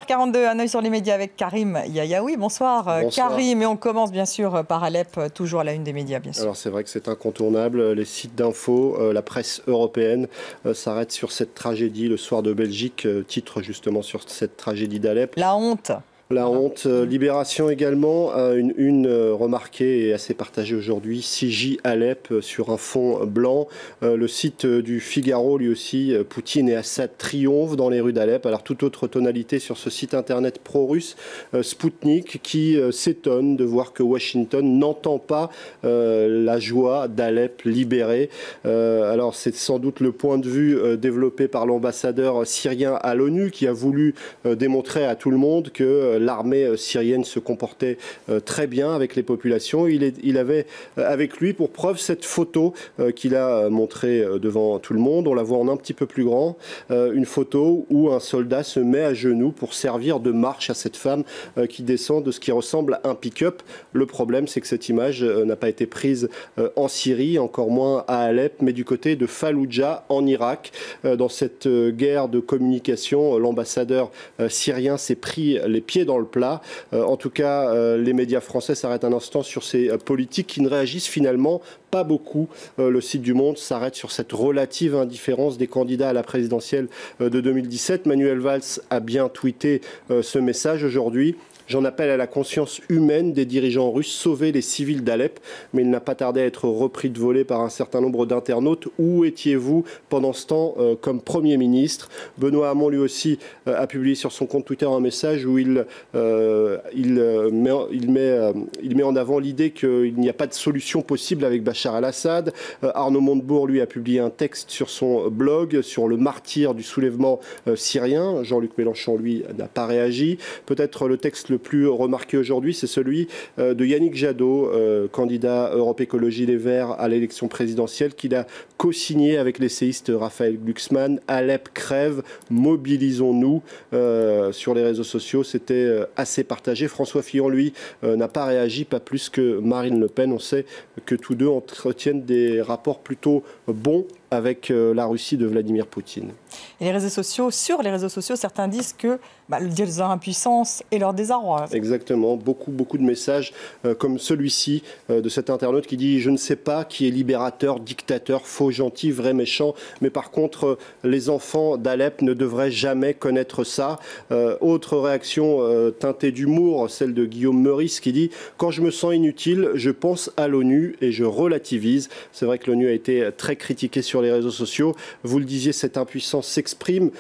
8h42, un œil sur les médias avec Karim Yayaoui. Bonsoir, Karim. Et on commence bien sûr par Alep, toujours à la une des médias, bien sûr. Alors c'est vrai que c'est incontournable. Les sites d'infos, la presse européenne s'arrêtent sur cette tragédie. Le Soir de Belgique titre justement sur cette tragédie d'Alep. La honte. La honte. Libération également, une remarquée et assez partagée aujourd'hui, 6J Alep sur un fond blanc. Le site du Figaro, lui aussi, Poutine et Assad triomphent dans les rues d'Alep. Alors toute autre tonalité sur ce site internet pro-russe, Sputnik, qui s'étonne de voir que Washington n'entend pas la joie d'Alep libérée. Alors c'est sans doute le point de vue développé par l'ambassadeur syrien à l'ONU, qui a voulu démontrer à tout le monde que l'armée syrienne se comportait très bien avec les populations. Il avait avec lui pour preuve cette photo qu'il a montrée devant tout le monde. On la voit en un petit peu plus grand. Une photo où un soldat se met à genoux pour servir de marche à cette femme qui descend de ce qui ressemble à un pick-up. Le problème, c'est que cette image n'a pas été prise en Syrie, encore moins à Alep, mais du côté de Falloujah, en Irak. Dans cette guerre de communication, l'ambassadeur syrien s'est pris les pieds dans le plat. En tout cas, les médias français s'arrêtent un instant sur ces politiques qui ne réagissent finalement pas beaucoup. Le site du Monde s'arrête sur cette relative indifférence des candidats à la présidentielle de 2017. Manuel Valls a bien tweeté ce message aujourd'hui. J'en appelle à la conscience humaine des dirigeants russes, sauver les civils d'Alep. Mais il n'a pas tardé à être repris de volée par un certain nombre d'internautes. Où étiez-vous pendant ce temps comme Premier ministre? Benoît Hamon, lui aussi, a publié sur son compte Twitter un message où il met en avant l'idée qu'il n'y a pas de solution possible avec Bachar al-Assad. Arnaud Montebourg, lui, a publié un texte sur son blog sur le martyr du soulèvement syrien. Jean-Luc Mélenchon, lui, n'a pas réagi. Peut-être le texte le plus remarqué aujourd'hui, c'est celui de Yannick Jadot, candidat Europe Écologie Les Verts à l'élection présidentielle, qu'il a co-signé avec l'essayiste Raphaël Glucksmann. Alep crève, mobilisons-nous. Sur les réseaux sociaux, c'était assez partagé. François Fillon, lui, n'a pas réagi, pas plus que Marine Le Pen. On sait que tous deux entretiennent des rapports plutôt bons avec la Russie de Vladimir Poutine. Et les réseaux sociaux, sur les réseaux sociaux, certains disent que leur impuissance et leur désarroi. Exactement, beaucoup de messages comme celui-ci de cet internaute qui dit « Je ne sais pas qui est libérateur, dictateur, faux, gentil, vrai, méchant, mais par contre, les enfants d'Alep ne devraient jamais connaître ça. » Autre réaction teintée d'humour, celle de Guillaume Meurice qui dit « Quand je me sens inutile, je pense à l'ONU et je relativise. » C'est vrai que l'ONU a été très critiquée sur les réseaux sociaux. Vous le disiez, cette impuissance s'exprime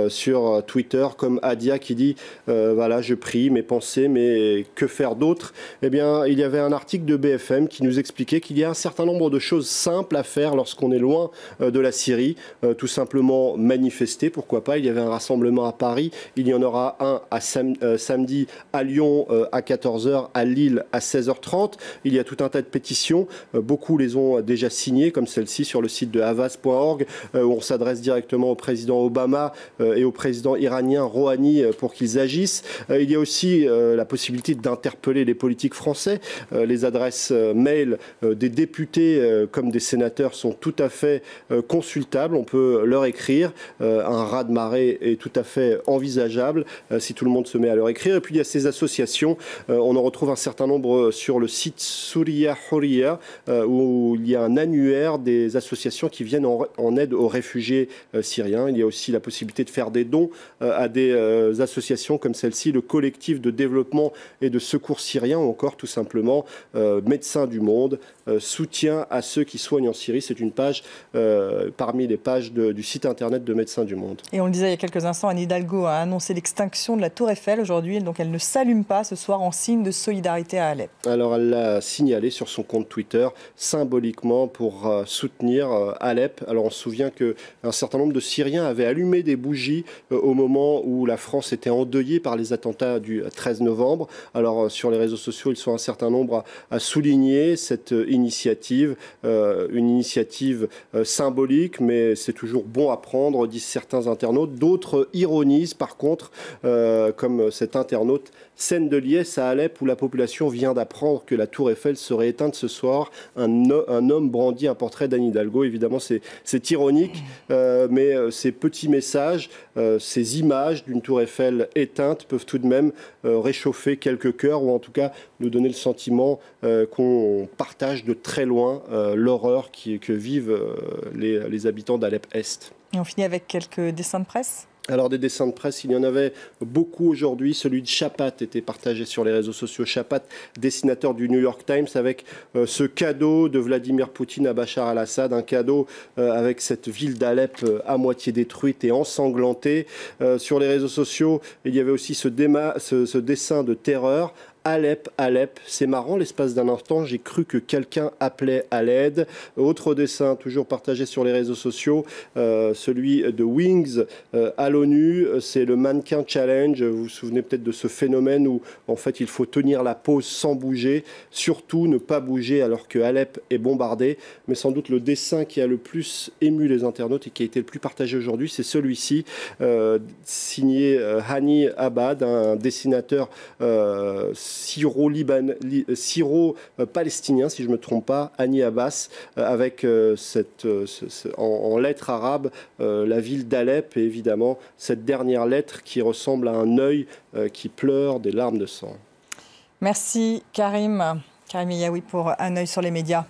sur Twitter, comme Adia qui dit voilà, je prie, mes pensées, mais que faire d'autre? Eh bien, il y avait un article de BFM qui nous expliquait qu'il y a un certain nombre de choses simples à faire lorsqu'on est loin de la Syrie. Tout simplement manifester, pourquoi pas. Il y avait un rassemblement à Paris, il y en aura un à samedi à Lyon à 14h, à Lille à 16h30. Il y a tout un tas de pétitions, beaucoup les ont déjà signées, comme celle-ci sur le site de havas.org, où on s'adresse directement au président Obama et au président iranien Rouhani pour qu'ils agissent. Il y a aussi la possibilité d'interpeller les politiques français. Les adresses mail des députés comme des sénateurs sont tout à fait consultables. On peut leur écrire. Un raz-de-marée est tout à fait envisageable si tout le monde se met à leur écrire. Et puis il y a ces associations. On en retrouve un certain nombre sur le site Souria Horia où il y a un annuaire des associations qui viennent en aide aux réfugiés syriens. Il y a aussi la possibilité de faire des dons à des associations comme celle-ci, le collectif de développement et de secours syrien, ou encore tout simplement Médecins du Monde, soutien à ceux qui soignent en Syrie. C'est une page parmi les pages du site internet de Médecins du Monde. Et on le disait il y a quelques instants, Anne Hidalgo a annoncé l'extinction de la Tour Eiffel aujourd'hui, donc elle ne s'allume pas ce soir en signe de solidarité à Alep. Alors elle l'a signalé sur son compte Twitter, symboliquement pour soutenir Alep. Alors on se souvient qu'un certain nombre de Syriens avaient allumé des bougies au moment où la France était endeuillée par les attentats du 13 novembre. Alors sur les réseaux sociaux, ils sont un certain nombre à souligner cette initiative, une initiative symbolique, mais c'est toujours bon à prendre, disent certains internautes. D'autres ironisent par contre, comme cet internaute, scène de liesse à Alep où la population vient d'apprendre que la tour Eiffel serait éteinte ce soir. Un homme brandit un portrait d'Anne Hidalgo. Évidemment, c'est ironique, mais ces petits messages, ces images d'une tour Eiffel éteinte peuvent tout de même réchauffer quelques cœurs, ou en tout cas nous donner le sentiment qu'on partage de très loin l'horreur que vivent les habitants d'Alep-Est. Et on finit avec quelques dessins de presse. Alors des dessins de presse, il y en avait beaucoup aujourd'hui. Celui de Chapat était partagé sur les réseaux sociaux. Chapat, dessinateur du New York Times, avec ce cadeau de Vladimir Poutine à Bachar al-Assad, un cadeau avec cette ville d'Alep à moitié détruite et ensanglantée. Sur les réseaux sociaux, il y avait aussi ce dessin de terreur. Alep, Alep, c'est marrant, l'espace d'un instant, j'ai cru que quelqu'un appelait à l'aide. Autre dessin, toujours partagé sur les réseaux sociaux, celui de Wings à l'ONU, c'est le mannequin challenge. Vous vous souvenez peut-être de ce phénomène où en fait il faut tenir la pose sans bouger, surtout ne pas bouger alors que Alep est bombardé. Mais sans doute le dessin qui a le plus ému les internautes et qui a été le plus partagé aujourd'hui, c'est celui-ci, signé Hani Abad, un dessinateur syro-palestinien, si je ne me trompe pas, Hani Abbas, avec en lettres arabes la ville d'Alep et évidemment cette dernière lettre qui ressemble à un œil qui pleure des larmes de sang. Merci Karim Yaoui pour Un œil sur les médias.